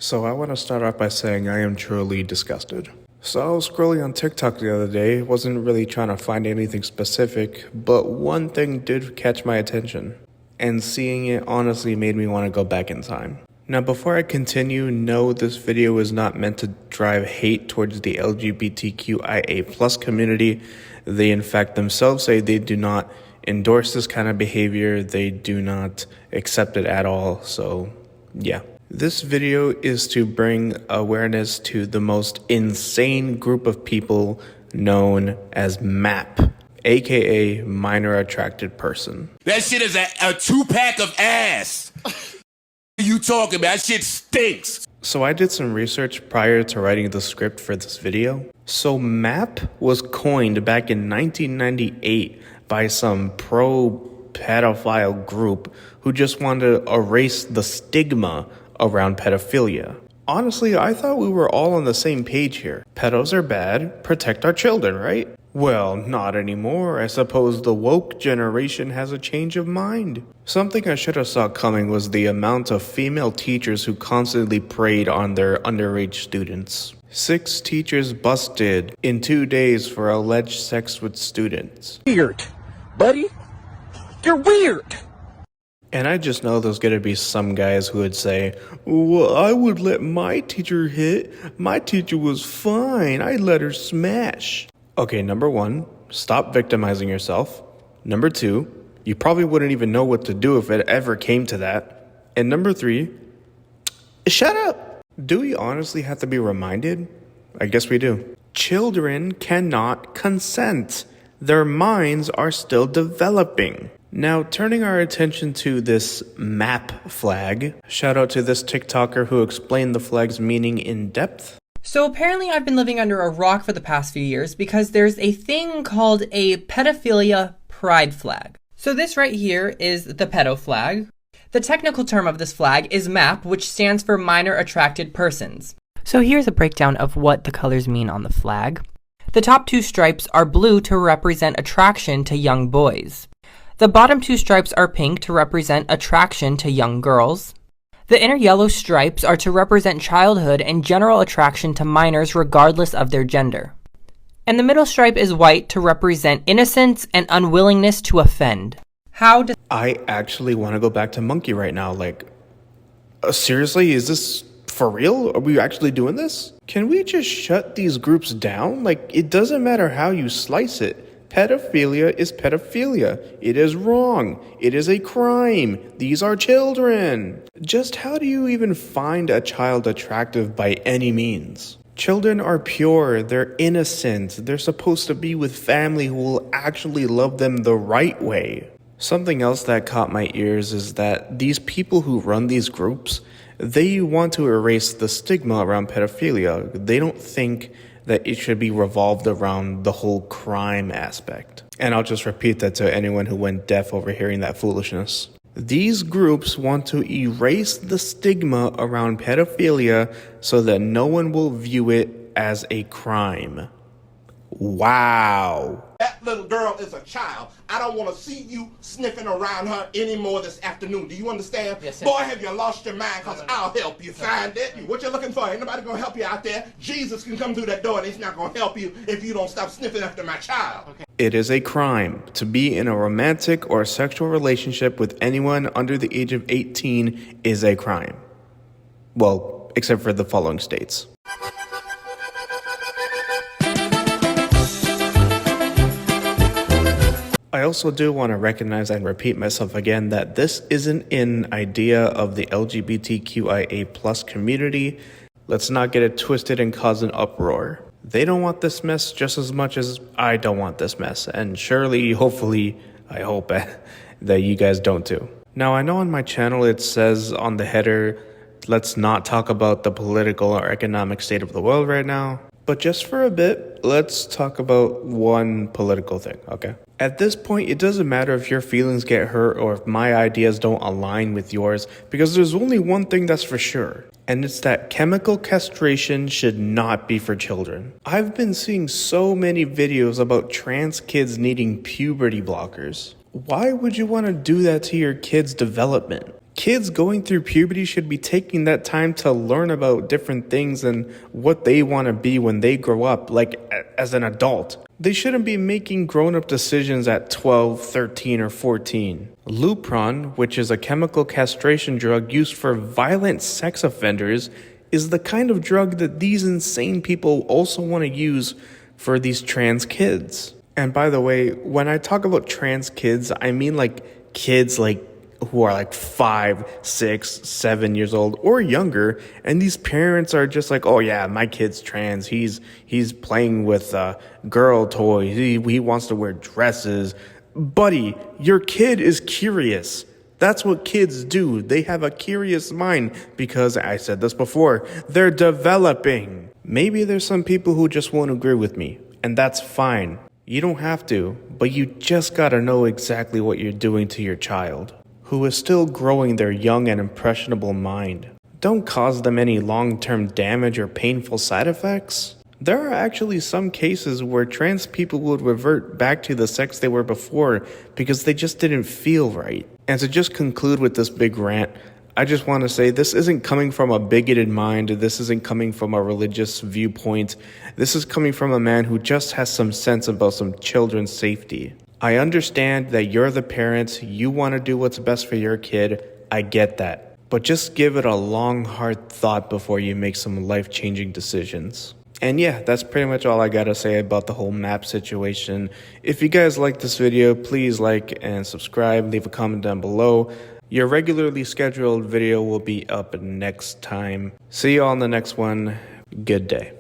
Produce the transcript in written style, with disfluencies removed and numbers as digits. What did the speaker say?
So I want to start off by saying I am truly disgusted. So I was scrolling on TikTok the other day, wasn't really trying to find anything specific, but one thing did catch my attention. And seeing it honestly made me want to go back in time. Now before I continue, no, this video is not meant to drive hate towards the LGBTQIA+ community. They in fact themselves say they do not endorse this kind of behavior, they do not accept it at all, so yeah. This video is to bring awareness to the most insane group of people known as MAP, aka minor attracted person. That shit is a 2-pack of ass. You talking about? That shit stinks. So I did some research prior to writing the script for this video. So MAP was coined back in 1998 by some pro-pedophile group who just wanted to erase the stigma around pedophilia. Honestly, I thought we were all on the same page here. Pedos are bad, protect our children, right? Well, not anymore. I suppose the woke generation has a change of mind. Something I should have saw coming was the amount of female teachers who constantly preyed on their underage students. 6 teachers busted in 2 days for alleged sex with students. Weird, buddy. You're weird. And I just know there's gonna be some guys who would say, well, I would let my teacher hit. My teacher was fine. I let her smash. Okay, number 1, stop victimizing yourself. Number 2, you probably wouldn't even know what to do if it ever came to that. And number 3, shut up. Do we honestly have to be reminded? I guess we do. Children cannot consent. Their minds are still developing. Now, turning our attention to this MAP flag, shout out to this TikToker who explained the flag's meaning in depth. So apparently I've been living under a rock for the past few years because there's a thing called a pedophilia pride flag. So this right here is the pedo flag. The technical term of this flag is MAP, which stands for minor attracted persons. So here's a breakdown of what the colors mean on the flag. The top 2 stripes are blue to represent attraction to young boys. The bottom 2 stripes are pink to represent attraction to young girls. The inner yellow stripes are to represent childhood and general attraction to minors regardless of their gender. And the middle stripe is white to represent innocence and unwillingness to offend. I actually want to go back to monkey right now. Seriously, is this for real? Are we actually doing this? Can we just shut these groups down? It doesn't matter how you slice it. Pedophilia is pedophilia. It is wrong. It is a crime. These are children. Just how do you even find a child attractive by any means? Children are pure. They're innocent. They're supposed to be with family who will actually love them the right way. Something else that caught my ears is that these people who run these groups, they want to erase the stigma around pedophilia. They don't think that it should be revolved around the whole crime aspect. And I'll just repeat that to anyone who went deaf over hearing that foolishness. These groups want to erase the stigma around pedophilia so that no one will view it as a crime. Wow. That little girl is a child. I don't want to see you sniffing around her anymore this afternoon. Do you understand? Yes, sir. Boy, have you lost your mind, because I'll help you find it. What you're looking for, ain't nobody going to help you out there. Jesus can come through that door and he's not going to help you if you don't stop sniffing after my child. Okay. It is a crime to be in a romantic or sexual relationship with anyone under the age of 18 is a crime. Well, except for the following states. I also do want to recognize and repeat myself again that this isn't an idea of the LGBTQIA+ community. Let's not get it twisted and cause an uproar. They don't want this mess just as much as I don't want this mess. And surely, hopefully, I hope that you guys don't too. Now, I know on my channel it says on the header, let's not talk about the political or economic state of the world right now. But just for a bit, let's talk about one political thing, okay? At this point, it doesn't matter if your feelings get hurt or if my ideas don't align with yours, because there's only one thing that's for sure, and it's that chemical castration should not be for children. I've been seeing so many videos about trans kids needing puberty blockers. Why would you want to do that to your kid's development? Kids going through puberty should be taking that time to learn about different things and what they want to be when they grow up, like as an adult. They shouldn't be making grown-up decisions at 12, 13, or 14. Lupron, which is a chemical castration drug used for violent sex offenders, is the kind of drug that these insane people also want to use for these trans kids. And by the way, when I talk about trans kids, I mean like kids like who are like 5, 6, 7 years old or younger, and these parents are just like, oh yeah, my kid's trans, he's playing with girl toys, he wants to wear dresses. Buddy, your kid is curious. That's what kids do. They have a curious mind because, I said this before, they're developing. Maybe there's some people who just won't agree with me, and that's fine. You don't have to, but you just gotta know exactly what you're doing to your child, who is still growing their young and impressionable mind. Don't cause them any long-term damage or painful side effects. There are actually some cases where trans people would revert back to the sex they were before because they just didn't feel right. And to just conclude with this big rant, I just want to say this isn't coming from a bigoted mind, this isn't coming from a religious viewpoint, this is coming from a man who just has some sense about some children's safety. I understand that you're the parents, you want to do what's best for your kid, I get that. But just give it a long, hard thought before you make some life-changing decisions. And yeah, that's pretty much all I gotta say about the whole map situation. If you guys like this video, please like and subscribe, leave a comment down below. Your regularly scheduled video will be up next time. See you all in the next one. Good day.